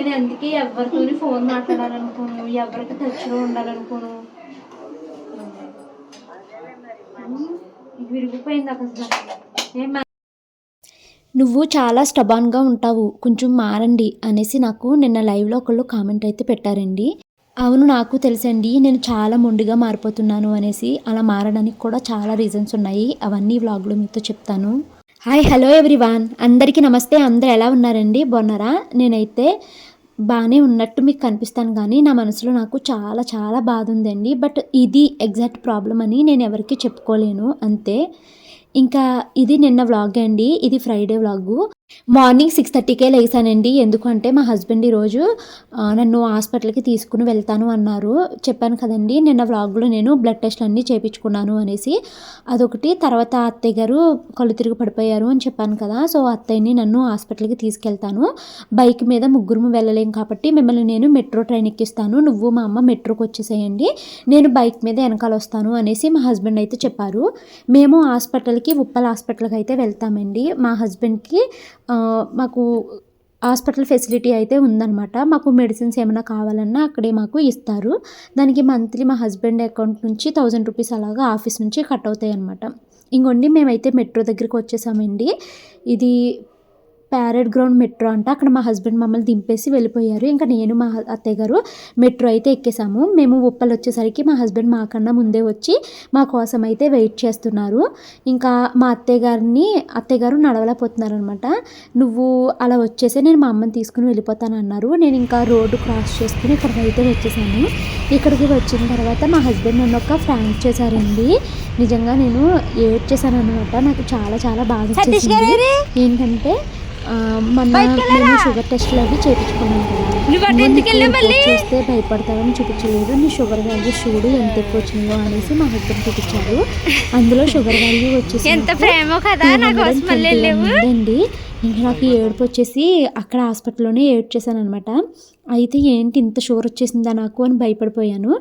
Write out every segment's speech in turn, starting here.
నేను అందుకే ఎవరితోని ఫోన్ మాట్లాడాలనుకోను, ఎవరికి టచ్లో ఉండాలనుకోను. విరిగిపోయింది అసలు. నువ్వు చాలా స్టబాన్గా ఉంటావు, కొంచెం మారండి అనేసి నాకు నిన్న లైవ్లో ఒకళ్ళు కామెంట్ అయితే పెట్టారండి. అవును, నాకు తెలుసండి, నేను చాలా మొండిగా మారిపోతున్నాను అనేసి. అలా మారడానికి కూడా చాలా రీజన్స్ ఉన్నాయి, అవన్నీ వ్లాగ్లో మీతో చెప్తాను. హాయ్, హలో ఎవ్రీవాన్, అందరికీ నమస్తే. అందరూ ఎలా ఉన్నారండి? బాగున్నారా? నేనైతే బాగానే ఉన్నట్టు మీకు కనిపిస్తాను, కానీ నా మనసులో నాకు చాలా చాలా బాధ ఉందండి. బట్ ఇది ఎగ్జాక్ట్ ప్రాబ్లం అని నేను ఎవరికి చెప్పుకోలేను, అంతే. ఇంకా ఇది నిన్న వ్లాగ్ అండి, ఇది ఫ్రైడే వ్లాగు. మార్నింగ్ 6:30కే లేసానండి. ఎందుకంటే మా హస్బెండ్ ఈరోజు నన్ను హాస్పిటల్కి తీసుకుని వెళ్తాను అన్నారు. చెప్పాను కదండి నిన్న వ్లాగ్లో నేను బ్లడ్ టెస్ట్లు అన్నీ చేయించుకున్నాను అనేసి. అదొకటి. తర్వాత అత్తయ్య గారు కళ్ళు తిరిగి పడిపోయారు అని చెప్పాను కదా, సో అత్తయ్యని నన్ను హాస్పిటల్కి తీసుకెళ్తాను. బైక్ మీద ముగ్గురు వెళ్ళలేం కాబట్టి మిమ్మల్ని నేను మెట్రో ట్రైన్ ఎక్కిస్తాను, నువ్వు మా అమ్మ మెట్రోకి వచ్చేసేయండి, నేను బైక్ మీద వెనకాల వస్తాను అనేసి మా హస్బెండ్ అయితే చెప్పారు. మేము ఉప్పల్ హాస్పిటల్కి అయితే వెళ్తామండి. మా హస్బెండ్కి మాకు హాస్పిటల్ ఫెసిలిటీ అయితే ఉందన్నమాట. మాకు మెడిసిన్స్ ఏమైనా కావాలన్నా అక్కడే మాకు ఇస్తారు. దానికి మంత్లీ మా హస్బెండ్ అకౌంట్ నుంచి 1000 రూపీస్ అలాగా ఆఫీస్ నుంచి కట్ అవుతాయి అనమాట. ఇంకొండి మేమైతే మెట్రో దగ్గరికి వచ్చేసామండి. ఇది ప్యారెడ్ గ్రౌండ్ మెట్రో అంట. అక్కడ మా హస్బెండ్ మమ్మల్ని దింపేసి వెళ్ళిపోయారు. ఇంకా నేను మా అత్తయ్య గారు మెట్రో అయితే ఎక్కేసాము. మేము ఉప్పల్ వచ్చేసరికి మా హస్బెండ్ మాకన్నా ముందే వచ్చి మా కోసం అయితే వెయిట్ చేస్తున్నారు. ఇంకా మా అత్తయ్య గారు నడవలేకపోతున్నారు అనమాట. నువ్వు అలా వచ్చేసి నేను మా అమ్మని తీసుకుని వెళ్ళిపోతాను అన్నారు. నేను ఇంకా రోడ్డు క్రాస్ చేసుకుని ఇక్కడికి అయితే వచ్చేసాను. ఇక్కడికి వచ్చిన తర్వాత మా హస్బెండ్ నన్ను ఒక ఫ్రాంక్ చేశారండి. నిజంగా నేను ఏడ్చేసాను అనమాట. నాకు చాలా చాలా బాగా అనిపించింది. ఏంటంటే మొన్న నేను షుగర్ టెస్ట్లు అవి చేయించుకున్నాను కదా, చూస్తే భయపడతారని చూపించలేదు. నీ షుగర్ వాల్యూస్ చూడు ఎంత ఎక్కువ వచ్చినాయో అనేసి మా హస్బెండ్ చూపించారు. అందులో షుగర్ వాల్యూ వచ్చేసి అండి. ఇంకా నాకు ఏడుపు వచ్చేసి అక్కడ హాస్పిటల్లోనే ఏడ్చేసాను అనమాట. అయితే ఏంటి ఇంత షుగర్ వచ్చేసిందా నాకు అని భయపడిపోయాను.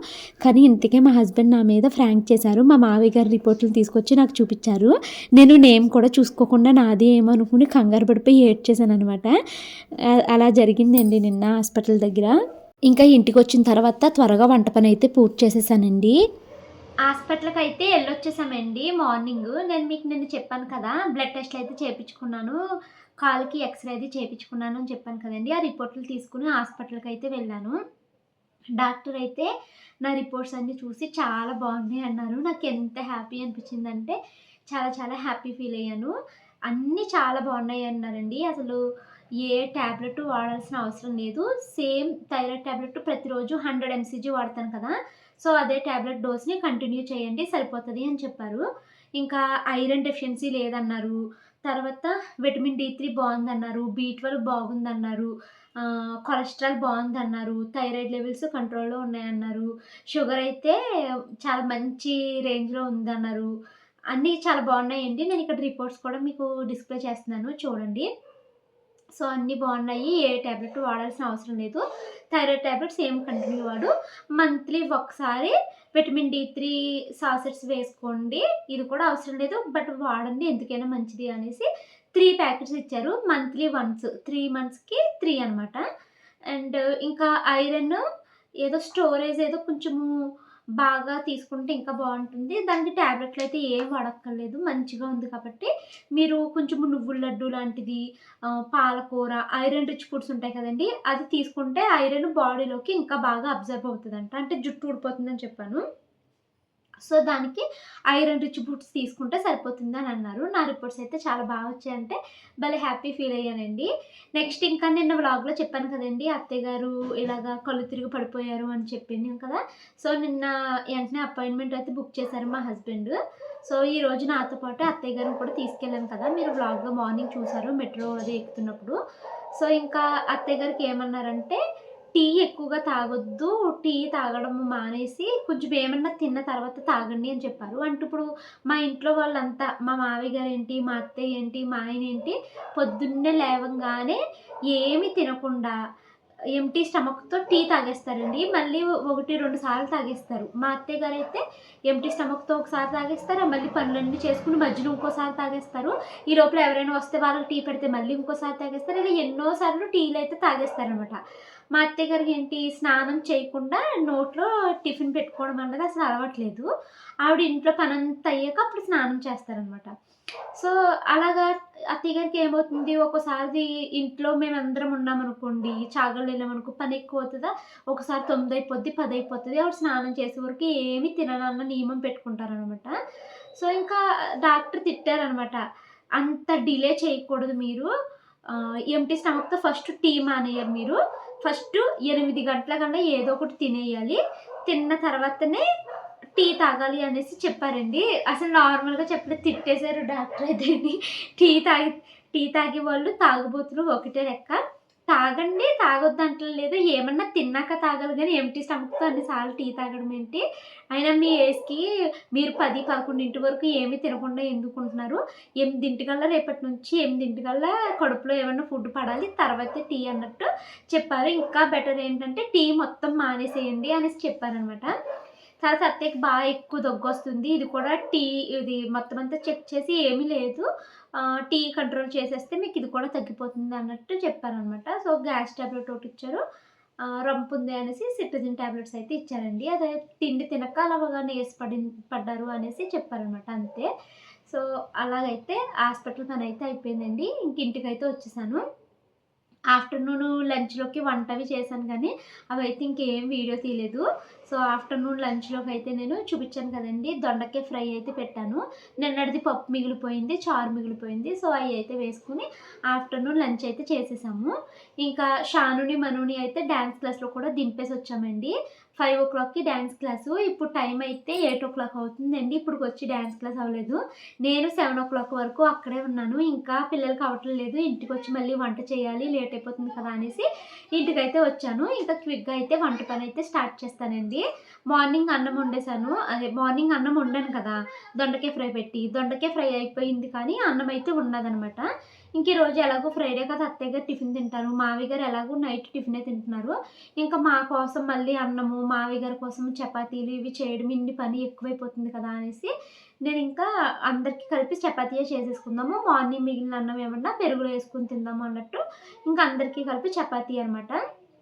కానీ ఇంతకే మా హస్బెండ్ నా మీద ఫ్రాంక్ చేశారు. మా మావయ్య గారి రిపోర్ట్లు తీసుకొచ్చి నాకు చూపించారు. నేను నేమ్ కూడా చూసుకోకుండా నాది ఏమనుకుని కంగారు పడిపోయి ఏడ్చేసాను అనమాట. అలా జరిగిందండి నిన్న హాస్పిటల్ దగ్గర. ఇంకా ఇంటికి వచ్చిన తర్వాత త్వరగా వంట పని అయితే పూర్తి చేసేసానండి. హాస్పిటల్కి అయితే వెళ్ళొచ్చేసామండి మార్నింగ్. నేను మీకు నిన్న చెప్పాను కదా, బ్లడ్ టెస్ట్లు అయితే చేయించుకున్నాను, కాలుకి ఎక్స్రే అయితే చేయించుకున్నాను అని చెప్పాను కదండి. ఆ రిపోర్ట్లు తీసుకుని హాస్పిటల్కి అయితే వెళ్ళాను. డాక్టర్ అయితే నా రిపోర్ట్స్ అన్నీ చూసి చాలా బాగున్నాయి అన్నారు. నాకు ఎంత హ్యాపీ అనిపించిందంటే చాలా చాలా హ్యాపీ ఫీల్ అయ్యాను. అన్నీ చాలా బాగున్నాయి అన్నారండి. అసలు ఏ ట్యాబ్లెట్ వాడాల్సిన అవసరం లేదు. సేమ్ థైరాయిడ్ ట్యాబ్లెట్ ప్రతిరోజు 100 mcg వాడతాను కదా, సో అదే ట్యాబ్లెట్ డోస్ని కంటిన్యూ చేయండి సరిపోతుంది అని చెప్పారు. ఇంకా ఐరన్ డెఫిషియన్సీ లేదన్నారు. తర్వాత విటమిన్ D3 బాగుందన్నారు, B12 బాగుందన్నారు, కొలెస్ట్రాల్ బాగుందన్నారు, థైరాయిడ్ లెవెల్స్ కంట్రోల్లో ఉన్నాయన్నారు, షుగర్ అయితే చాలా మంచి రేంజ్లో ఉందన్నారు. అన్నీ చాలా బాగున్నాయండి. నేను ఇక్కడ రిపోర్ట్స్ కూడా మీకు డిస్ప్లే చేస్తున్నాను చూడండి. సో అన్నీ బాగున్నాయి, ఏ ట్యాబ్లెట్ వాడాల్సిన అవసరం లేదు. థైరాయిడ్ ట్యాబ్లెట్స్ ఏం కంటిన్యూ వాడు, మంత్లీ ఒకసారి విటమిన్ D3 సాసెట్స్ వేసుకోండి, ఇది కూడా అవసరం లేదు బట్ వాడండి ఎందుకైనా మంచిది అనేసి 3 ప్యాకెట్స్ ఇచ్చారు. మంత్లీ వన్స్ 3 మంత్స్కి 3 అనమాట. అండ్ ఇంకా ఐరన్ ఏదో స్టోరేజ్ ఏదో కొంచెము బాగా తీసుకుంటే ఇంకా బాగుంటుంది, దానికి ట్యాబ్లెట్లు అయితే ఏం వాడక్కర్లేదు, మంచిగా ఉంది కాబట్టి మీరు కొంచెము నువ్వుల లడ్డు లాంటిది, పాలకూర, ఐరన్ రిచ్ ఫుడ్స్ ఉంటాయి కదండి, అది తీసుకుంటే ఐరన్ బాడీలోకి ఇంకా బాగా అబ్జర్వ్ అవుతుందంట. అంటే జుట్టు ఊడిపోతుందని చెప్పాను, సో దానికి ఐరన్ రిచ్ ఫుడ్స్ తీసుకుంటే సరిపోతుంది అని అన్నారు. నా రిపోర్ట్స్ అయితే చాలా బాగా వచ్చాయంటే భలే హ్యాపీ ఫీల్ అయ్యానండి. నెక్స్ట్ ఇంకా నిన్న వ్లాగ్లో చెప్పాను కదండి, అత్తయ్య గారు ఇలాగా కళ్ళు తిరిగి పడిపోయారు అని చెప్పింది కదా, సో నిన్న వెంటనే అపాయింట్మెంట్ అయితే బుక్ చేశారు మా హస్బెండ్. సో ఈరోజు నాతో పాటు అత్తయ్య గారిని కూడా తీసుకెళ్ళాను కదా, మీరు వ్లాగ్లో మార్నింగ్ చూసారు మెట్రో అది ఎక్కుతున్నప్పుడు. సో ఇంకా అత్తయ్య గారికి ఏమన్నారంటే టీ ఎక్కువగా తాగొద్దు, టీ తాగడం మానేసి కొంచెం ఏమన్నా తిన్న తర్వాత తాగండి అని చెప్పారు. అంటే ఇప్పుడు మా ఇంట్లో వాళ్ళంతా, మా మావయ్య గారు ఏంటి, మా అత్తయ్య ఏంటి, మా ఆయన ఏంటి, పొద్దున్నే లేవంగానే ఏమి తినకుండా ఎంప్టీ స్టమక్‌తో టీ తాగేస్తారండి. మళ్ళీ 1, 2 సార్లు తాగేస్తారు. మా అత్తయ్య గారైతే ఎంప్టీ స్టమక్‌తో ఒకసారి తాగేస్తారు. మళ్ళీ పనులన్నీ చేసుకొని మధ్యలో ఇంకోసారి తాగేస్తారు. ఈ లోపల ఎవరైనా వస్తే వాళ్ళకి టీ పెడితే మళ్ళీ ఇంకోసారి తాగేస్తారు. ఇలా ఎన్నో సార్లు టీలైతే తాగేస్తారనమాట. మా అత్తయ్య గారికి ఏంటి స్నానం చేయకుండా నోట్లో టిఫిన్ పెట్టుకోవడం అన్నది అసలు అలవాట్లేదు. ఆవిడ ఇంట్లో పనంతా అయ్యాక అప్పుడు స్నానం చేస్తారనమాట. సో, అలాగా అత్తయ్య గారికి ఏమవుతుంది ఒక్కోసారి ఇంట్లో మేమందరం ఉన్నామనుకోండి, చాగళ్ళు వెళ్ళామనుకో పని ఎక్కువవుతదా, ఒకసారి 9 అయిపోద్ది, 10 అయిపోతది. ఆవిడ స్నానం చేసే వరకు ఏమి తిననన్న నియమం పెట్టుకుంటారనమాట. సో, ఇంకా డాక్టర్ తిట్టారనమాట. "అంత డిలే చేయకూడదు మీరు. ఎంప్టీ స్టమక్‌తో ఫస్ట్ టీ మానేయాలి మీరు. ఫస్ట్ 8 గంటల కల్లా ఏదో ఒకటి తినేయాలి. తిన్న తర్వాతనే టీ తాగాలి" అనేసి చెప్పారండి. అసలు నార్మల్‌గా చెప్పలేదు, తిట్టేసారు డాక్టర్ అయితేని. టీ తాగి టీ తాగేవాళ్ళు తాగుబోతులు ఒకటే లెక్క. తాగండి, తాగొద్దంటలేదు. ఏమన్నా తిన్నాక తాగాలి గానీ ఎంప్టీ స్టమక్‌తో అన్ని సార్లు టీ తాగడం ఏంటి? అయినా మీ ఏజ్‌కి మీరు 10, 11 వరకు ఏమీ తినకుండా ఎందుకుంటున్నారు? 8 రేపటి నుంచి 8 కడుపులో ఏమన్నా ఫుడ్ పడాలి. తర్వాతే టీ అన్నట్టు చెప్పారు. ఇంకా బెటర్ ఏంటంటే టీ మొత్తం మానేసేయండి అనేసి చెప్పారనమాట. తర్వాత అత్తయ్యకి బాగా ఎక్కువ దగ్గొస్తుంది. ఇది కూడా ఇది మొత్తం అంతా చెక్ చేసి ఏమీ లేదు. టీ కంట్రోల్ చేసేస్తే మీకు ఇది కూడా తగ్గిపోతుంది అన్నట్టు చెప్పారనమాట. సో, గ్యాస్ టాబ్లెట్ ఒకటిచ్చారు. రంపుంది అనేసి సిట్రజిన్ టాబ్లెట్స్ అయితే ఇచ్చారండి. అదే తిండి తినక అలాగా నీరస పడ్డారు అనేసి చెప్పారనమాట అంతే. సో, అలాగైతే హాస్పిటల్ పనైతే అయిపోయిందండి. ఇంక ఇంటికైతే వచ్చేసాను. ఆఫ్టర్‌నూను లంచ్‌లోకి వంటవి చేశాను గానీ, అవైతే ఇంకేం వీడియో తీయలేదు. సో, ఆఫ్టర్‌నూన్ లంచ్‌లోకైతే నేను చూపిచ్చాను కదండీ! దొండకాయ ఫ్రై అయితే పెట్టాను. నిన్నటిది పప్పు మిగిలిపోయింది, చారు మిగిలిపోయింది. సో, అయ్యయితే వేసుకొని ఆఫ్టర్‌నూన్ లంచ్ అయితే చేసేసాము. ఇంకా షానుని, మనుని అయితే డాన్స్ క్లాస్‌లో కూడా దింపేసొచ్చామండి. 5:00కి డాన్స్ క్లాసు. ఇప్పుడు టైం అయితే 8:00 అవుతుందండి. ఇప్పటికొచ్చి డాన్స్ క్లాస్ అవ్వలేదు. నేను 7:00 వరకు అక్కడే ఉన్నాను. ఇంకా పిల్లలకి అవ్వట్లేదు. ఇంటికొచ్చి మళ్ళీ వంట చేయాలి, లేట్ అయిపోతుంది కదా అనేసి ఇంటికైతే వచ్చాను. ఇంకా క్విక్‌గా అయితే వంట పనైతే స్టార్ట్ చేస్తానండి. మార్నింగ్ అన్నం వండేసాను. మార్నింగ్ అన్నం వండాను కదా! దొండకాయ ఫ్రై పెట్టి. దొండకాయ ఫ్రై అయిపోయింది కానీ అన్నం అయితే ఉన్నదనమాట. ఇంక ఈరోజు ఎలాగో ఫ్రైడే కదా! అత్తయ్య గారు టిఫిన్ తింటారు. మావయ్య గారు ఎలాగో నైట్ టిఫినే తింటున్నారు. ఇంకా మా కోసం మళ్ళీ అన్నము, మావయ్య గారి కోసం చపాతీలు ఇవి చేయడం ఇన్ని పని ఎక్కువైపోతుంది కదా అనేసి నేనింకా అందరికీ కలిపి చపాతీయే చేసేసుకుందాము. మార్నింగ్ మిగిలిన అన్నం ఏమన్నా పెరుగులో ఏసుకొని తిందాము అన్నట్టు ఇంకా అందరికీ కలిపి చపాతీ అనమాట.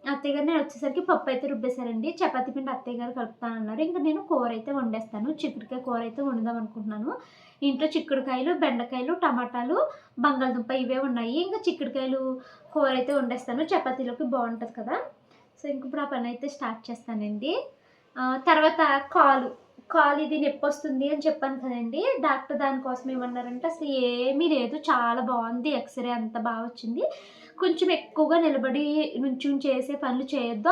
అత్తయ్య గారు నేనొచ్చేసరికి పప్పయితే రుబ్బేశారండి. చపాతీ పిండి అత్తయ్య గారు కలుపుతానన్నారు. ఇంక నేను కూరైతే వండేస్తాను. చిక్కుడుకాయ కూరైతే వండుదాం అనుకుంటున్నాను. ఇంట్లో చిక్కుడుకాయలు, బెండకాయలు, టమాటాలు, బంగాళదుంప ఇవే ఉన్నాయి. ఇంకా చిక్కుడుకాయలు కూరైతే వండేస్తాను. చపాతీలోకి బావుంటది కదా! సో, ఇంకిప్పుడు ఆ పనైతే స్టార్ట్ చేస్తానండి. తర్వాత కాలు ఇది నొప్పొస్తుంది అని చెప్పాను కదండీ! డాక్టర్ దానికోసం ఏమన్నారంటే, అసలు ఏమీ లేదు, చాలా బావుంది. ఎక్స్‌రే అంతా బా వచ్చింది. కొంచెం ఎక్కువగా నిలబడి నుంచుని చేసే పనులు చేయొద్దు.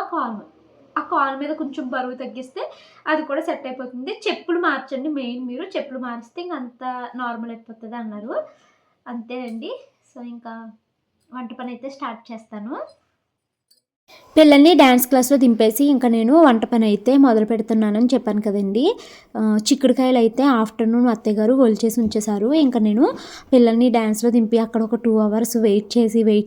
ఆ కాలు మీద కొంచెం బరువు తగ్గిస్తే అది కూడా సెట్ అయిపోతుంది. చెప్పులు మార్చండి మెయిన్ మీరు. చెప్పులు మారిస్తే ఇంక అంతా నార్మల్ అయిపోతది అన్నారు. అంతేనండి. సో, ఇంకా వంట పనైతే స్టార్ట్ చేస్తాను. పిల్లల్ని డ్యాన్స్ క్లాస్‌లో దింపేసి ఇంకా నేను వంట పని అయితే మొదలు పెడుతున్నానని చెప్పాను కదండీ! చిక్కుడుకాయలు అయితే ఆఫ్టర్‌నూన్ అత్తయ్య గారు ఒలిచేసి ఉంచేశారు. ఇంకా నేను పిల్లల్ని డ్యాన్స్‌లో దింపి అక్కడ ఒక 2 అవర్స్ వెయిట్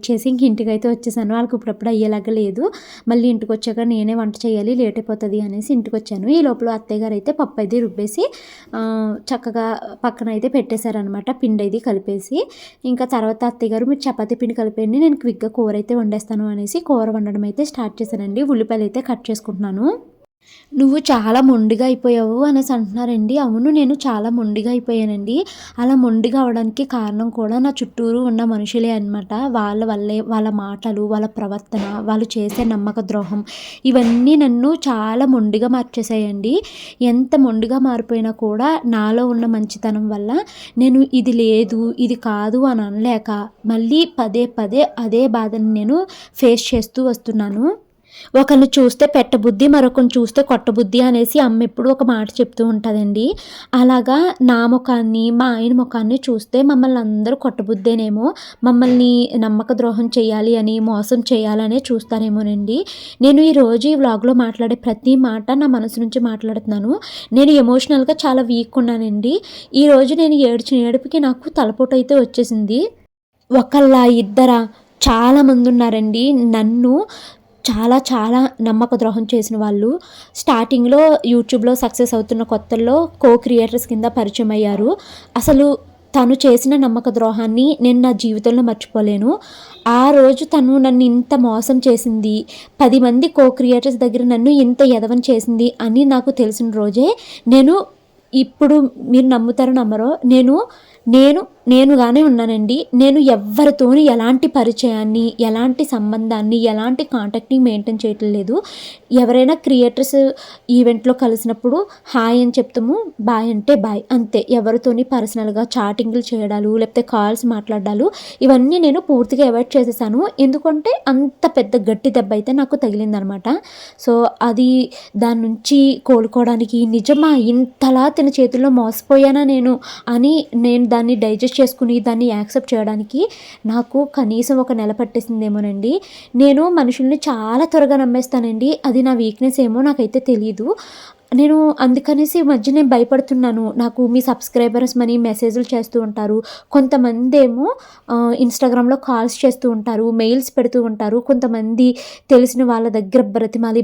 చేసి ఇంక ఇంటికైతే వచ్చేసాను. వాళ్ళకి ఇప్పుడప్పుడు అయ్యేలాగా లేదు. మళ్ళీ ఇంటికొచ్చాక నేనే వంట చేయాలి, లేట్ అయిపోతది అనేసి ఇంటికొచ్చాను. ఈ లోపల అత్తయ్య గారు అయితే పప్పు అయితే రుబ్బేసి చక్కగా పక్కన అయితే పెట్టేశారనమాట. పిండి అది కలిపేసి. ఇంకా తర్వాత అత్తయ్య గారు మీరు చపాతీ పిండి కలిపేయండి, నేను క్విక్‌గా కూర అయితే వండేస్తాను అనేసి కూర వండడం అయితే స్టార్ట్ చేశానండి. ఉల్లిపాయలు అయితే కట్ చేసుకుంటున్నాను. నువ్వు చాలా మొండిగా అయిపోయావు అనేసి అంటున్నారండి. అవును, నేను చాలా మొండిగా అయిపోయానండి. అలా మొండిగా అవ్వడానికి కారణం కూడా నా చుట్టూరు ఉన్న మనుషులే అనమాట. వాళ్ళ వల్లే, వాళ్ళ మాటలు, వాళ్ళ ప్రవర్తన, వాళ్ళు చేసే నమ్మక ద్రోహం ఇవన్నీ నన్ను చాలా మొండిగా మార్చేసాయండి. ఎంత మొండిగా మారిపోయినా కూడా నాలో ఉన్న మంచితనం వల్ల నేను ఇది లేదు, ఇది కాదు అని అనలేక మళ్ళీ పదే పదే అదే బాధని నేను ఫేస్ చేస్తూ వస్తున్నాను. ఒకరిని చూస్తే పెట్టబుద్ధి, మరొకరిని చూస్తే కొట్టబుద్ధి అనేసి అమ్మ ఎప్పుడూ ఒక మాట చెప్తూ ఉంటుందండి. అలాగా నా ముఖాన్ని, మా ఆయన ముఖాన్ని చూస్తే మమ్మల్ని అందరూ కొట్టబుద్దేనేమో, మమ్మల్ని నమ్మక ద్రోహం చేయాలి అని, మోసం చేయాలనే చూస్తారేమోనండి. నేను ఈరోజు ఈ వ్లాగ్‌లో మాట్లాడే ప్రతి మాట నా మనసు నుంచి మాట్లాడుతున్నాను. నేను ఎమోషనల్‌గా చాలా వీక్ ఉన్నానండి. ఈరోజు నేను ఏడ్చిన ఏడుపుకి నాకు తలపోటు అయితే వచ్చేసింది. ఒకళ్ళా, ఇద్దరా, చాలామంది ఉన్నారండి నన్ను చాలా చాలా నమ్మక ద్రోహం చేసిన వాళ్ళు స్టార్టింగ్‌లో యూట్యూబ్‌లో సక్సెస్ అవుతున్న కొత్తల్లో క్రియేటర్స్ కింద పరిచయం అయ్యారు. అసలు తను చేసిన నమ్మక ద్రోహాన్ని నేను నా జీవితంలో మర్చిపోలేను. ఆ రోజు తను నన్ను ఇంత మోసం చేసింది, 10 మంది క్రియేటర్స్ దగ్గర నన్ను ఇంత ఎదవని చేసింది అని నాకు తెలిసిన రోజే నేను ఇప్పుడు మీరు నమ్ముతారో నమ్మరో నేనుగానే ఉన్నానండి. నేను ఎవ్వరితోని ఎలాంటి పరిచయాన్ని, ఎలాంటి సంబంధాన్ని, ఎలాంటి కాంటాక్ట్‌ని మెయింటైన్ చేయటం లేదు. ఎవరైనా క్రియేటర్స్ ఈవెంట్‌లో కలిసినప్పుడు హాయ్ అని చెప్తాము. బాయ్ అంటే బాయ్ అంతే. ఎవరితోని పర్సనల్‌గా చాటింగ్‌లు చేయడాలు, లేకపోతే కాల్స్ మాట్లాడాలు ఇవన్నీ నేను పూర్తిగా అవాయిడ్ చేసేసాను. ఎందుకంటే అంత పెద్ద గట్టి దెబ్బ అయితే నాకు తగిలిందనమాట. సో, అది దాని నుంచి కోలుకోవడానికి నిజమా ఇంతలా తన చేతుల్లో మోసపోయానా నేను అని నేను దాన్ని డైజెస్ట్ చేసుకుని దాన్ని యాక్సెప్ట్ చేయడానికి నాకు కనీసం ఒక నెల పట్టేసిందేమోనండి. నేను మనుషుల్ని చాలా త్వరగా నమ్మేస్తానండి. అది నా వీక్‌నెస్ ఏమో నాకైతే తెలీదు. నేను అందుకనేసి ఈ మధ్య నేను భయపడుతున్నాను. నాకు మీ సబ్స్క్రైబర్స్ మనీ మెసేజ్‌లు చేస్తూ ఉంటారు. కొంతమందేమో ఇన్‌స్టాగ్రామ్‌లో కాల్స్ చేస్తూ ఉంటారు. మెయిల్స్ పెడుతూ ఉంటారు. కొంతమంది తెలిసిన వాళ్ళ దగ్గర బ్రతిమాలి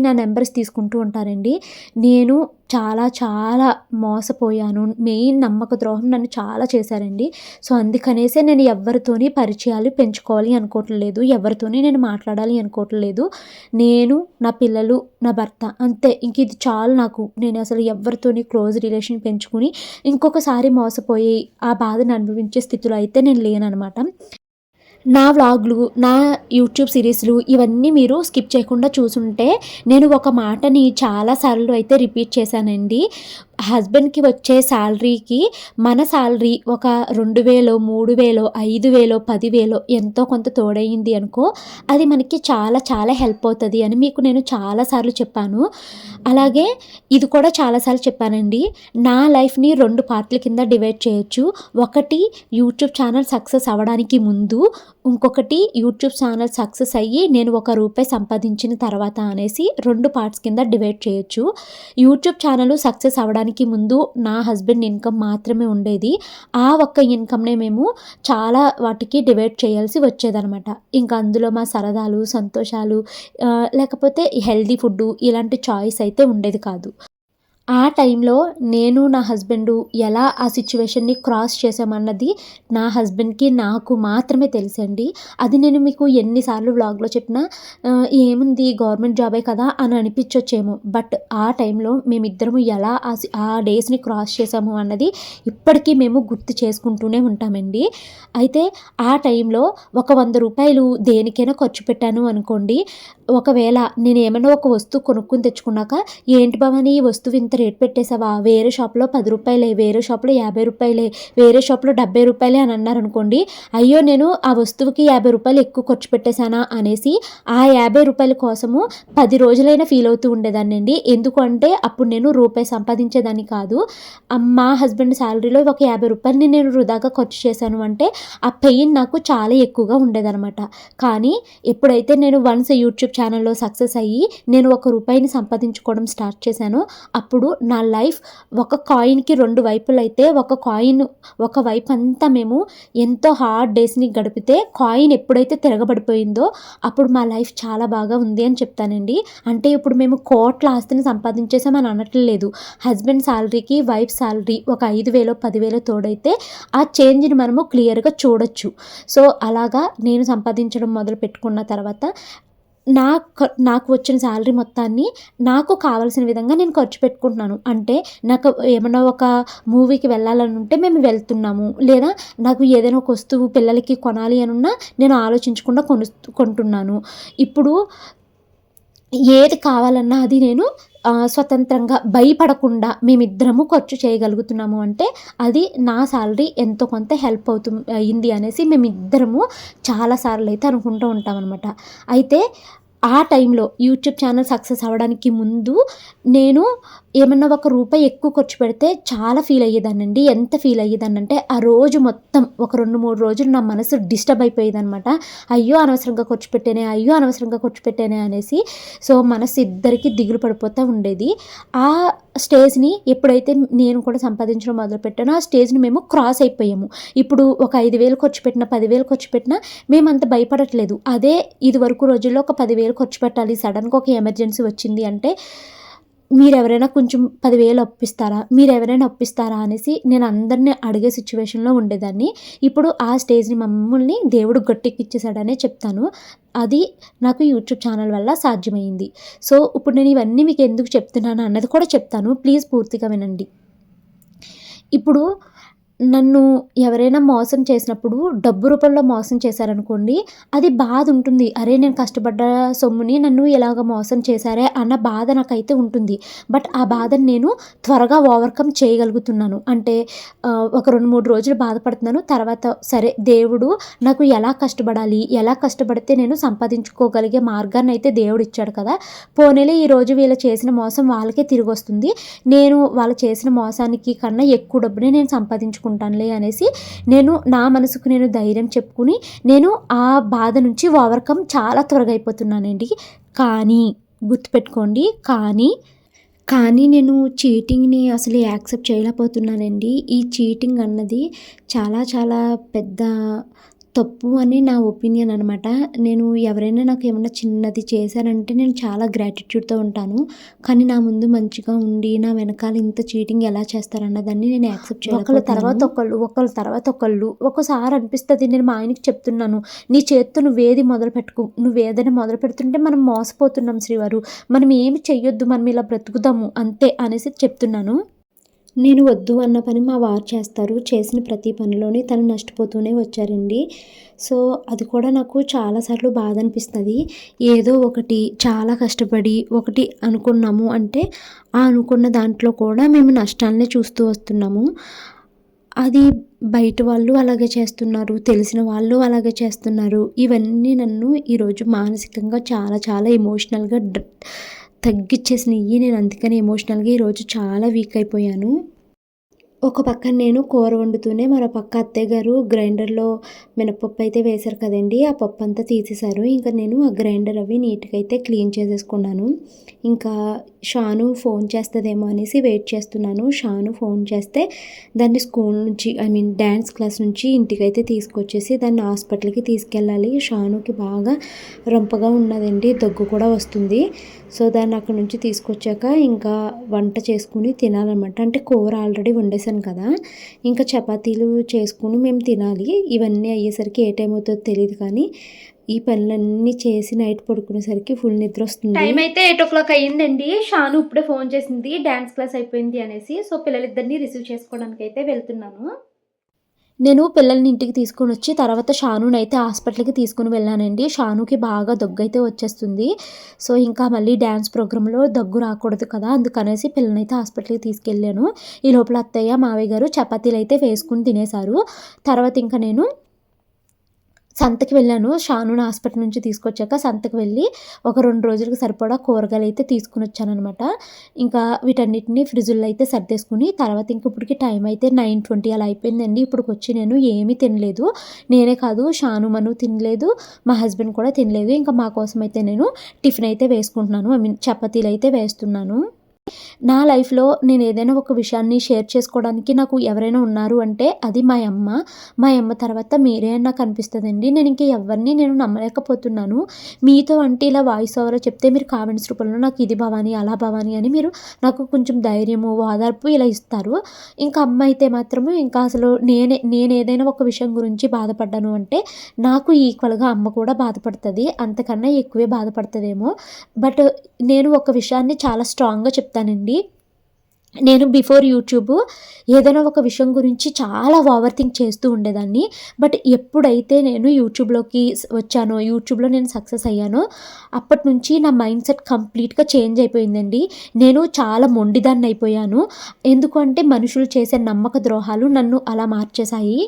నా నంబర్స్ తీసుకుంటూ ఉంటారండి. నేను చాలా చాలా మోసపోయాను. మెయిన్ నమ్మక ద్రోహం నన్ను చాలా చేశారండి. సో, అందుకనేసే నేను ఎవ్వరితోని పరిచయాలు పెంచుకోవాలి అనుకోవట్లేదు. ఎవరితోని నేను మాట్లాడాలి అనుకోవట్లేదు. నేను, నా పిల్లలు, నా భర్త అంతే. ఇంక ఇది చాలు నాకు. నేను అసలు ఎవ్వరితోని క్లోజ్ రిలేషన్ పెంచుకుని ఇంకొకసారి మోసపోయి ఆ బాధను అనుభవించే స్థితిలో అయితే నేను లేననమాట. నా వ్లాగ్‌లు, నా యూట్యూబ్ సిరీస్‌లు ఇవన్నీ మీరు స్కిప్ చేయకుండా చూసుంటే నేను ఒక మాటని చాలా సార్లు అయితే రిపీట్ చేశానండి. హస్బెండ్‌కి వచ్చే సాలరీకి మన సాలరీ ఒక 2000, 3000, 5000, 10,000 ఎంతో కొంత తోడయింది అనుకో, అది మనకి చాలా చాలా హెల్ప్ అవుతది అని మీకు నేను చాలా సార్లు చెప్పాను. అలాగే ఇది కూడా చాలా సార్లు చెప్పానండి. నా లైఫ్‌ని 2 పార్ట్‌ల కింద డివైడ్ చేయొచ్చు. ఒకటి యూట్యూబ్ ఛానల్ సక్సెస్ అవ్వడానికి ముందు, ఇంకొకటి యూట్యూబ్ ఛానల్ సక్సెస్ అయ్యి నేను ₹1 సంపాదించిన తర్వాత అనేసి 2 పార్ట్స్ కింద డివైడ్ చేయొచ్చు. యూట్యూబ్ ఛానల్ సక్సెస్ అవ్వడానికి ముందు నా హస్బెండ్ ఇన్‌కమ్ మాత్రమే ఉండేది. ఆ ఒక్క ఇన్‌కమ్‌నే మేము చాలా వాటికి డివైడ్ చేయాల్సి వచ్చేదనమాట. ఇంకా అందులో మా సరదాలు, సంతోషాలు లేకపోతే హెల్తీ ఫుడ్డు ఇలాంటి చాయిస్ అయితే ఉండేది కాదు. ఆ టైంలో నేను, నా హస్బెండు ఎలా ఆ సిట్యుయేషన్‌ని క్రాస్ చేశామన్నది నా హస్బెండ్‌కి, నాకు మాత్రమే తెలుసండి. అది నేను మీకు ఎన్ని సార్లు వ్లాగ్‌లో చెప్పినా ఏముంది గవర్నమెంట్ జాబే కదా అని అనిపించొచ్చేమో. బట్ ఆ టైంలో మేమిద్దరము ఎలా ఆ డేస్‌ని క్రాస్ చేశాము అన్నది ఇప్పటికీ మేము గుర్తు చేసుకుంటూనే ఉంటామండి. అయితే ఆ టైంలో ఒక ₹100 దేనికైనా ఖర్చు పెట్టాను అనుకోండి. ఒకవేళ నేనేమన్నా ఒక వస్తువు కొనుక్కొని తెచ్చుకున్నాక, "ఏంటి భవాని ఈ వస్తువు ఇంత రేట్ పెట్టేసావా? వేరే షాప్‌లో ₹10, వేరే షాప్‌లో ₹50, వేరే షాప్‌లో ₹70 అని అన్నారనుకోండి. అయ్యో! నేను ఆ వస్తువుకి ₹50 ఎక్కువ ఖర్చు పెట్టేశానా అనేసి ఆ ₹50 కోసము 10 రోజులైనా ఫీల్ అవుతూ ఉండేదాన్నండి. ఎందుకు అంటే అప్పుడు నేను రూపాయి సంపాదించేదాన్ని కాదు. మా హస్బెండ్ సాలరీలో ఒక ₹50 నేను వృధాగా ఖర్చు చేశాను అంటే ఆ పెయిన్ నాకు చాలా ఎక్కువగా ఉండేదనమాట. కానీ ఎప్పుడైతే నేను వన్స్ యూట్యూబ్ ఛానల్‌లో సక్సెస్ అయ్యి నేను ₹1 సంపాదించుకోవడం స్టార్ట్ చేశానో అప్పుడు నా లైఫ్ ఒక కాయిన్‌కి 2 వైపులైతే ఒక వైపంతా మేము ఎంతో హార్డ్ డేస్‌ని గడిపితే కాయిన్ ఎప్పుడైతే తిరగబడిపోయిందో అప్పుడు మా లైఫ్ చాలా బాగా ఉంది అని చెప్తానండి. అంటే ఇప్పుడు మేము కోట్ల ఆస్తిని సంపాదించేసామని అనట్లేదు. హస్బెండ్ సాలరీకి వైఫ్ సాలరీ ఒక 5,000, 10,000 తోడైతే ఆ చేంజ్‌ని మనము క్లియర్‌గా చూడొచ్చు. సో, అలాగా నేను సంపాదించడం మొదలుపెట్టుకున్న తర్వాత నాకు వచ్చిన సాలరీ మొత్తాన్ని నాకు కావాల్సిన విధంగా నేను ఖర్చు పెట్టుకుంటున్నాను. అంటే నాకు ఏమన్నా ఒక మూవీకి వెళ్ళాలని ఉంటే మేము వెళ్తున్నాము. లేదా నాకు ఏదైనా ఒక వస్తువు పిల్లలకి కొనాలి అనున్నా నేను ఆలోచించకుండా కొంటున్నాను. ఇప్పుడు ఏది కావాలన్నా అది నేను స్వతంత్రంగా భయపడకుండా మేమిద్దరము ఖర్చు చేయగలుగుతున్నాము అంటే అది నా సాలరీ ఎంతో కొంత హెల్ప్ అయింది అనేసి మేమిద్దరము చాలా సార్లయితే అనుకుంటూ ఉంటామనమాట. అయితే ఆ టైంలో యూట్యూబ్ ఛానల్ సక్సెస్ అవ్వడానికి ముందు నేను ఏమన్నా ఒక రూపాయి ఎక్కువ ఖర్చు పెడితే చాలా ఫీల్ అయ్యేదాన్నండి. ఎంత ఫీల్ అయ్యేదాన్నంటే ఆ రోజు మొత్తం ఒక 2, 3 రోజులు నా మనసు డిస్టర్బ్ అయిపోయేదనమాట. అయ్యో! అనవసరంగా ఖర్చు పెట్టానే, అయ్యో! అనవసరంగా ఖర్చు పెట్టానే అనేసి. సో, మనసు ఇద్దరికీ దిగులు పడిపోతూ ఉండేది. ఆ స్టేజ్‌ని ఎప్పుడైతే నేను కూడా సంపాదించడం మొదలుపెట్టానో, ఆ స్టేజ్‌ని మేము క్రాస్ అయిపోయాము. ఇప్పుడు ఒక 5,000 ఖర్చు పెట్టినా, 10,000 ఖర్చు పెట్టినా మేమంత భయపడట్లేదు. అదే ఇదివరకు రోజుల్లో ఒక 10,000 ఖర్చు పెట్టాలి, సడెన్‌గా ఒక ఎమర్జెన్సీ వచ్చింది అంటే, మీరెవరైనా కొంచెం 10,000 అప్పిస్తారా? మీరెవరైనా అప్పిస్తారా? అనేసి నేను అందరిని అడిగే సిట్యుయేషన్‌లో ఉండేదాన్ని. ఇప్పుడు ఆ స్టేజ్‌ని మమ్మల్ని దేవుడు గట్టెక్కిచ్చేసాడనే చెప్తాను. అది నాకు యూట్యూబ్ ఛానల్ వల్ల సాధ్యమైంది. సో, ఇప్పుడు నేను ఇవన్నీ మీకు ఎందుకు చెప్తున్నాను అన్నది కూడా చెప్తాను. ప్లీజ్ పూర్తిగా వినండి. ఇప్పుడు నన్ను ఎవరైనా మోసం చేసినప్పుడు డబ్బు రూపంలో మోసం చేశారనుకోండి, అది బాధ ఉంటుంది. అరే! నేను కష్టపడ్డ సొమ్ముని నన్ను ఇలాగ మోసం చేశారే అన్న బాధ నాకైతే ఉంటుంది. బట్ ఆ బాధని నేను త్వరగా ఓవర్‌కమ్ చేయగలుగుతున్నాను. అంటే ఒక 2, 3 రోజులు బాధపడుతున్నాను. తర్వాత సరే దేవుడు నాకు ఎలా కష్టపడాలి, ఎలా కష్టపడితే నేను సంపాదించుకోగలిగే మార్గాన్నయితే దేవుడిచ్చాడు కదా! పోనీలే ఈరోజు వీళ్ళు చేసిన మోసం వాళ్ళకే తిరిగొస్తుంది. నేను వాళ్ళు చేసిన మోసానికి కన్నా ఎక్కువ డబ్బునే నేను సంపాదించుకుంటానులే అనేసి నేను నా మనసుకు నేను ధైర్యం చెప్పుకుని నేను ఆ బాధ నుంచి ఓవర్‌కమ్ చాలా త్వరగా అయిపోతున్నానండి. కానీ గుర్తుపెట్టుకోండి కానీ నేను చీటింగ్‌ని అసలు యాక్సెప్ట్ చేయలేకపోతున్నానండి. ఈ చీటింగ్ అన్నది చాలా చాలా పెద్ద తప్పు అని నా ఒపీనియన్ అనమాట. నేను ఎవరైనా నాకేమన్నా చిన్నది చేశారంటే నేను చాలా గ్రాటిట్యూడ్‌తో ఉంటాను. కానీ నా ముందు మంచిగా ఉండి, నా వెనకాల ఇంత చీటింగ్ ఎలా చేస్తారన్నదాన్ని నేను యాక్సెప్ట్ చేయలేకపోతున్నాను. ఒకళ్ళ తర్వాత ఒకళ్ళు. ఒక్కోసారి అనిపిస్తది, నేను మా ఆయనకి చెప్తున్నాను, "నీ చేత్తో నువ్వేది మొదలుపెట్టుకో. నువ్వేదైనా మొదలుపెడుతుంటే మనం మోసపోతున్నాం శ్రీవారు. మనం ఏమి చెయ్యొద్దు. మనం ఇలా బ్రతుకుదాము అంతే" అనేసి చెప్తున్నాను. నేను వద్దు అన్న పని మా వారు చేస్తారు. చేసిన ప్రతి పనిలోని తను నష్టపోతూనే వచ్చారండి. సో, అది కూడా నాకు చాలా సార్లు బాధ అనిపిస్తది. ఏదో ఒకటి చాలా కష్టపడి ఒకటి అనుకున్నాము అంటే, ఆ అనుకున్న దాంట్లో కూడా మేము నష్టాలనే చూస్తూ వస్తున్నాము. అది బయట వాళ్ళు అలాగే చేస్తున్నారు. తెలిసిన వాళ్ళు అలాగే చేస్తున్నారు. ఇవన్నీ నన్ను ఈరోజు మానసికంగా చాలా చాలా ఎమోషనల్‌గా తగ్గిచ్చేసినియి. నేను అందుకని ఎమోషనల్‌గా ఈరోజు చాలా వీక్ అయిపోయాను. ఒక పక్కన నేను కూర వండుతూనే మరో పక్క అత్తయ్య గారు గ్రైండర్‌లో మినపప్పు అయితే వేశారు కదండీ! ఆ పప్పంతా తీసేశారు. ఇంక నేను ఆ గ్రైండర్ అవి నీట్‌గా అయితే క్లీన్ చేసేసుకున్నాను. ఇంకా షాను ఫోన్ చేస్తదేమో అనేసి వెయిట్ చేస్తున్నాను. షాను ఫోన్ చేస్తే దాన్ని స్కూల్ నుంచి డాన్స్ క్లాస్ నుంచి ఇంటికైతే తీసుకొచ్చేసి దాన్ని హాస్పిటల్‌కి తీసుకెళ్ళాలి. షానుకి బాగా రొంపగా ఉన్నదండి. దగ్గు కూడా వస్తుంది. సో, దాన్ని అక్కడి నుంచి తీసుకొచ్చాక ఇంకా వంట చేసుకొని తినాలనమాట. అంటే కూర ఆల్రెడీ వండేసాను కదా! ఇంకా చపాతీలు చేసుకొని మేము తినాలి. ఇవన్నీ అయ్యేసరికి ఏ టైం అవుతుందో తెలీదు కానీ, ఈ పనులన్నీ చేసి నైట్ పడుకునేసరికి ఫుల్ నిద్రొస్తుంది. టైం అయితే 8:00 అయ్యిందండి. షాను ఇప్పుడే ఫోన్ చేసింది. డాన్స్ క్లాస్ అయిపోయింది అనేసి. సో, పిల్లలిద్దరిని రిసీవ్ చేసుకోవడానికైతే వెళ్తున్నాను. నేను పిల్లల్ని ఇంటికి తీసుకొనొచ్చి తర్వాత షానునైతే హాస్పిటల్‌కి తీసుకొని వెళ్ళానండి. షానుకి బాగా దగ్గైతే వచ్చేస్తుంది. సో, ఇంకా మళ్ళీ డాన్స్ ప్రోగ్రామ్‌లో దగ్గు రాకూడదు కదా! అందుకనేసి పిల్లలనైతే హాస్పిటల్‌కి తీసుకెళ్ళాను. ఈ లోపల అత్తయ్య, మావయ్య గారు చపాతీలైతే వేసుకొని తినేశారు. తర్వాత ఇంక నేను సంతకి వెళ్ళాను. షానుని హాస్పిటల్ నుంచి తీసుకొచ్చాక సంతకి వెళ్ళి ఒక 2 రోజులకు సరిపడా కూరగాయలైతే తీసుకొనొచ్చాననమాట. ఇంకా వీటన్నిటిని ఫ్రిడ్జ్‌లో అయితే సర్దేసుకొని తర్వాత ఇంక ఇప్పటికి టైం అయితే 9:20 అలా అయిపోయిందండి. ఇప్పటికొచ్చి నేను ఏమీ తినలేదు. నేనే కాదు షాను, మను తినలేదు. మా హస్బెండ్ కూడా తినలేదు. ఇంకా మా కోసం అయితే నేను టిఫిన్ అయితే వేసుకుంటున్నాను. చపాతీలైతే వేస్తున్నాను. నా లైఫ్‌లో నేను ఏదైనా ఒక విషయాన్ని షేర్ చేసుకోవడానికి నాకు ఎవరైనా ఉన్నారు అంటే అది మా యమ్మ. మా యమ్మ తర్వాత మీరే అని నాకు అనిపిస్తదండి. నేను ఇంక ఎవరిని నేను నమ్మలేకపోతున్నాను. మీతో అంటే ఇలా వాయిస్ ఓవర్‌లో చెప్తే మీరు కామెంట్స్ రూపంలో నాకు ఇది భవాని, అలా భవాని అని మీరు నాకు కొంచెం ధైర్యము, ఓదార్పు ఇలా ఇస్తారు. ఇంకా అమ్మ అయితే మాత్రము ఇంకా అసలు నేనేదైనా ఒక విషయం గురించి బాధపడ్డాను అంటే నాకు ఈక్వల్‌గా అమ్మ కూడా బాధపడతది. అంతకన్నా ఎక్కువే బాధపడతదేమో. బట్ నేను ఒక విషయాన్ని చాలా స్ట్రాంగ్‌గా చెప్తానండి. నేను బిఫోర్ యూట్యూబ్ ఏదైనా ఒక విషయం గురించి చాలా ఓవర్ థింక్ చేస్తూ ఉండేదాన్ని. బట్ ఎప్పుడైతే నేను యూట్యూబ్‌లోకి వచ్చానో, యూట్యూబ్‌లో నేను సక్సెస్ అయ్యానో, అప్పటినుంచి నా మైండ్ సెట్ కంప్లీట్‌గా చేంజ్ అయిపోయిందండి. నేను చాలా మొండిదాన్నయిపోయాను. ఎందుకు అంటే మనుషులు చేసే నమ్మక ద్రోహాలు నన్ను అలా మార్చేశాయి.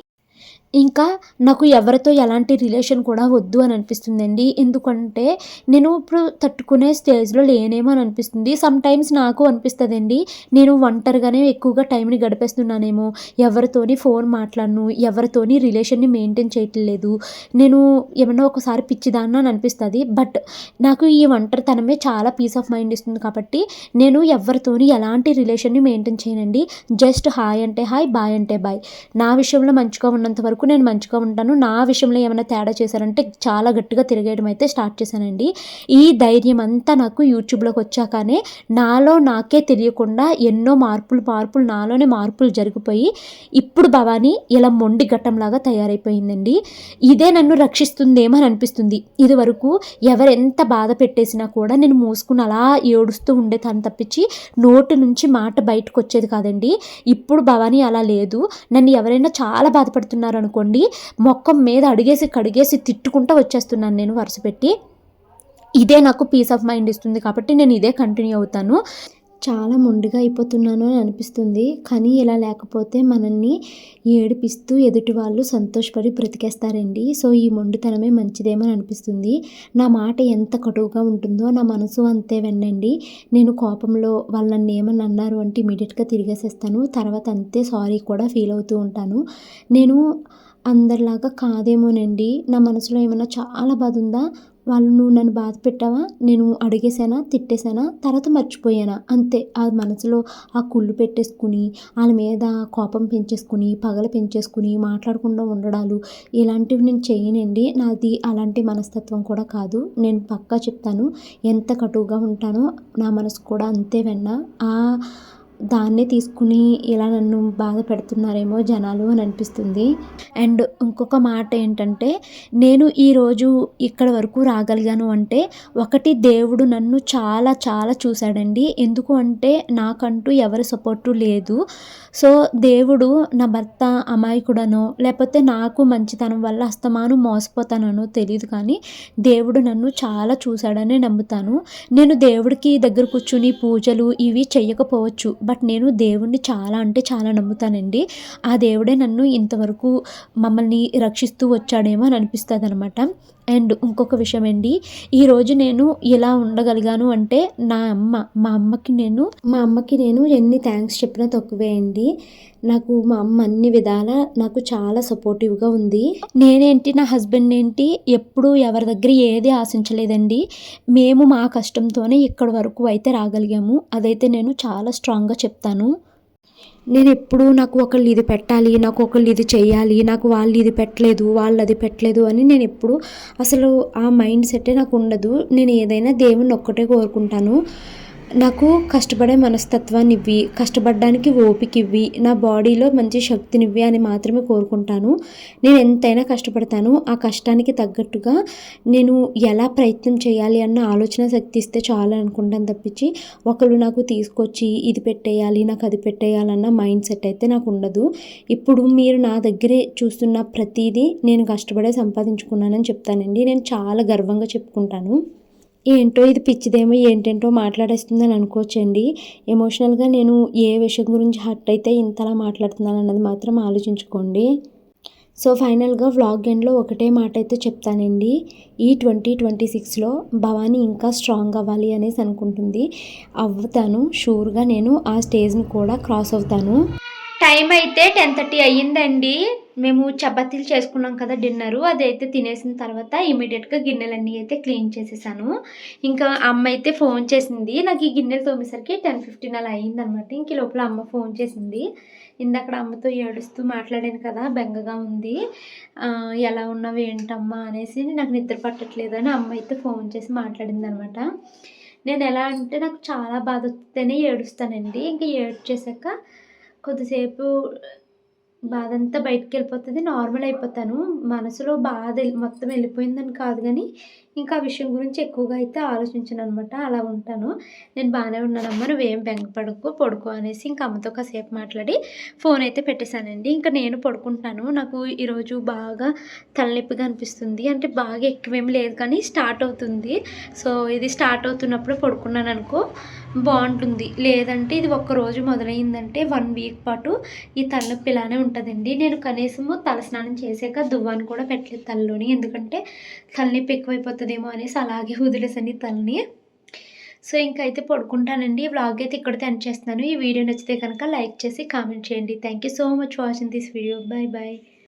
ఇంకా నాకు ఎవరితో ఎలాంటి రిలేషన్ కూడా వద్దు అని అనిపిస్తుందండి. ఎందుకంటే నేను ఇప్పుడు తట్టుకునే స్టేజ్‌లో లేనేమో అని అనిపిస్తుంది. సమ్‌టైమ్స్ నాకు అనిపిస్తదండి. నేను ఒంటరిగానే ఎక్కువగా టైంని గడిపేస్తున్నానేమో, ఎవరితోని ఫోన్ మాట్లాడను, ఎవరితోని రిలేషన్‌ని మెయింటైన్ చేయట్లేదు. నేను ఏమన్నా ఒకసారి పిచ్చిదాన్నా అని అనిపిస్తది. బట్ నాకు ఈ ఒంటరితనమే చాలా పీస్ ఆఫ్ మైండ్ ఇస్తుంది కాబట్టి నేను ఎవరితోని ఎలాంటి రిలేషన్‌ని మెయింటైన్ చేయనండి. జస్ట్ హాయ్ అంటే హాయ్, బాయ్ అంటే బాయ్. నా విషయంలో మంచిగా ఉన్నంత వరకు నేను మంచిగా ఉంటాను. నా విషయంలో ఏమైనా తేడా చేశానంటే చాలా గట్టిగా తిరగేయడం అయితే స్టార్ట్ చేశానండి. ఈ ధైర్యం అంతా నాకు యూట్యూబ్‌లోకి వచ్చాకనే నాలో నాకే తెలియకుండా ఎన్నో మార్పులు నాలోనే మార్పులు జరిగిపోయి ఇప్పుడు భవాని ఇలా మొండి ఘట్టంలాగా తయారైపోయిందండి. ఇదే నన్ను రక్షిస్తుందేమో అని అనిపిస్తుంది. ఇదివరకు ఎవరెంత బాధ పెట్టేసినా కూడా నేను మూసుకుని అలా ఏడుస్తూ ఉండేదాన్ని తప్పించి నోటి నుంచి మాట బయటకొచ్చేది కాదండి. ఇప్పుడు భవాని అలా లేదు. నన్ను ఎవరైనా చాలా బాధపడుతున్నారనుకోండి, మొఖం మీద అడిగేసి, కడిగేసి తిట్టుకుంటా వచ్చేస్తున్నాను నేను వరుస పెట్టి. ఇదే నాకు పీస్ ఆఫ్ మైండ్ ఇస్తుంది కాబట్టి నేను ఇదే కంటిన్యూ అవుతాను. చాలా మొండిగా అయిపోతున్నాను అని అనిపిస్తుంది. కానీ ఇలా లేకపోతే మనల్ని ఏడిపిస్తూ ఎదుటి వాళ్ళు సంతోషపడి బ్రతికేస్తారండి. సో, ఈ మొండితనమే మంచిదేమో అని అనిపిస్తుంది. నా మాట ఎంత కటువుగా ఉంటుందో నా మనసు అంతే వెన్నండి. నేను కోపంలో వాళ్ళు నన్ను ఏమన్నా అన్నారు అంటే ఇమ్మీడియేట్‌గా తిరిగేసేస్తాను. తర్వాత అంతే సారీ కూడా ఫీల్ అవుతూ ఉంటాను. నేను అందరిలాగా కాదేమోనండి. నా మనసులో ఏమన్నా చాలా బాధ ఉందా? వాళ్ళు నువ్వు నన్ను బాధ పెట్టావా? నేను అడిగేసానా? తిట్టేసానా? తర్వాత మర్చిపోయానా? అంతే. ఆ మనసులో ఆ కుళ్ళు పెట్టేసుకుని, ఆళ్ళ మీద కోపం పెంచేసుకుని, పగలు పెంచేసుకుని, మాట్లాడకుండా ఉండడాలు ఇలాంటివి నేను చెయ్యనండి. నాది అలాంటి మనస్తత్వం కూడా కాదు. నేను పక్కా చెప్తాను. ఎంత కటువుగా ఉంటానో నా మనసు కూడా అంతే వెన్న. దాన్నే తీసుకుని ఇలా నన్ను బాధ పెడుతున్నారేమో జనాలు అని అనిపిస్తుంది. అండ్ ఇంకొక మాట ఏంటంటే, నేను ఈరోజు ఇక్కడి వరకు రాగలిగాను అంటే, ఒకటి దేవుడు నన్ను చాలా చాలా చూశాడండి. ఎందుకు అంటే నాకంటూ ఎవరి సపోర్టు లేదు. సో, దేవుడు నా భర్త అమాయకుడనో, లేకపోతే నాకు మంచితనం వల్ల అస్తమానం మోసపోతాననో తెలీదు కానీ, దేవుడు నన్ను చాలా చూశాడనే నమ్ముతాను. నేను దేవుడికి దగ్గర కూర్చొని పూజలు ఇవి చెయ్యకపోవచ్చు. బట్ నేను దేవుడిని చాలా అంటే చాలా నమ్ముతానండి. ఆ దేవుడే నన్ను ఇంతవరకు మమ్మల్ని రక్షిస్తూ వచ్చాడేమో అని అనిపిస్తదనమాట. అండ్ ఇంకొక విషయం అండి, ఈరోజు నేను ఇలా ఉండగలిగాను అంటే మా అమ్మకి నేను ఎన్ని థ్యాంక్స్ చెప్పినా తక్కువే అండి. నాకు మా అమ్మ అన్ని విధాలా నాకు చాలా సపోర్టివ్‌గా ఉంది. నేనేంటి, నా హస్బెండ్ ఏంటి ఎప్పుడూ ఎవరి దగ్గర ఏది ఆశించలేదండి. మేము మా కష్టంతోనే ఇక్కడి వరకు అయితే రాగలిగాము. అదైతే నేను చాలా స్ట్రాంగ్‌గా చెప్తాను. నేనెప్పుడూ నాకు ఒకళ్ళు ఇది పెట్టాలి, నాకు ఒకళ్ళు ఇది చెయ్యాలి, నాకు వాళ్ళు ఇది పెట్టలేదు, వాళ్ళు అది పెట్టలేదు అని నేనెప్పుడూ అసలు ఆ మైండ్ సెట్టే నాకుండదు. నేను ఏదైనా దేవుడిని ఒక్కటే కోరుకుంటాను. నాకు కష్టపడే మనస్తత్వాన్నివ్వి, కష్టపడడానికి ఓపికివ్వి, నా బాడీలో మంచి శక్తినివ్వి అని మాత్రమే కోరుకుంటాను. నేను ఎంతైనా కష్టపడతాను. ఆ కష్టానికి తగ్గట్టుగా నేను ఎలా ప్రయత్నం చేయాలి అన్న ఆలోచన శక్తి ఇస్తే చాలు అనుకుంటాను తప్పించి, ఒకళ్ళు నాకు తీసుకొచ్చి ఇది పెట్టేయాలి, నాకు అది పెట్టేయాలన్న మైండ్ సెట్ అయితే నాకు ఉండదు. ఇప్పుడు మీరు నా దగ్గరే చూస్తున్న ప్రతీదీ నేను కష్టపడే సంపాదించుకున్నానని చెప్తానండి. నేను చాలా గర్వంగా చెప్పుకుంటాను. ఏంటో ఇది పిచ్చిదేమో ఏంటేంటో మాట్లాడేస్తుందని అనుకోవచ్చండి. ఎమోషనల్‌గా నేను ఏ విషయం గురించి హర్ట్ అయితే ఇంతలా మాట్లాడుతున్నానన్నది మాత్రం ఆలోచించుకోండి. సో, ఫైనల్‌గా వ్లాగ్ ఎండ్‌లో ఒకటే మాట అయితే చెప్తానండి. ఈ 2026లో భవాని ఇంకా స్ట్రాంగ్ అవ్వాలి అనేసి అనుకుంటుంది. అవుతాను. షూర్‌గా నేను ఆ స్టేజ్‌ని కూడా క్రాస్ అవుతాను. టైం అయితే 10:30 అయ్యిందండి. మేము చపాతీలు చేసుకున్నాం కదా డిన్నరు. అదైతే తినేసిన తర్వాత ఇమ్మీడియేట్‌గా గిన్నెలన్నీ అయితే క్లీన్ చేసేసాను. ఇంకా అమ్మ అయితే ఫోన్ చేసింది. నాకు ఈ గిన్నెలు తోమేసరికి 10:15 అలా అయిందనమాట. ఇంక ఈ లోపల అమ్మ ఫోన్ చేసింది. ఇందాకడ అమ్మతో ఏడుస్తూ మాట్లాడాను కదా! బెంగగా ఉంది. ఎలా ఉన్నావు ఏంటమ్మా అనేసి, నాకు నిద్ర పట్టట్లేదని అమ్మ అయితే ఫోన్ చేసి మాట్లాడిందనమాట. నేను ఎలా అంటే నాకు చాలా బాధొస్తేనే ఏడుస్తానండి. ఇంక ఏడ్చేసాక కొద్దిసేపు బాధంతా బయటికెళ్ళిపోతది. నార్మల్ అయిపోతాను. మనసులో బాధ మొత్తం వెళ్ళిపోయిందని కాదు గానీ, ఇంకా ఆ విషయం గురించి ఎక్కువగా అయితే ఆలోచించననమాట. అలా ఉంటాను. నేను బానే ఉన్నానమ్మా, నువ్వేం బెంగపడకు, పడుకో అనేసి ఇంక అమ్మతో కాసేపు మాట్లాడి ఫోన్ అయితే పెట్టేశానండి. ఇంక నేను పడుకుంటున్నాను. నాకు ఈరోజు బాగా తలనొప్పిగా అనిపిస్తుంది. అంటే బాగా ఎక్కువేమి లేదు కానీ స్టార్ట్ అవుతుంది. సో, ఇది స్టార్ట్ అవుతున్నప్పుడు పడుకున్నాననుకో బాగుంటుంది. లేదంటే ఇది ఒక్కరోజు మొదలైందంటే 1 వీక్ పాటు ఈ తలనొప్పి ఇలానే ఉంటుందండి. నేను కనీసము తలస్నానం చేశాక దువ్వాన కూడా పెట్టలేదు తలలోని. ఎందుకంటే తలనొప్పి ఎక్కువైపోతుందేమో అనేసి అలాగే వదిలేసాను ఈ తలని. సో, ఇంకైతే పడుకుంటానండి. ఈ వ్లాగ్ అయితే ఇక్కడితో ఎండ్ చేస్తున్నాను. ఈ వీడియో నచ్చితే కనుక లైక్ చేసి కామెంట్ చేయండి. Thank you so much for watching this video. By.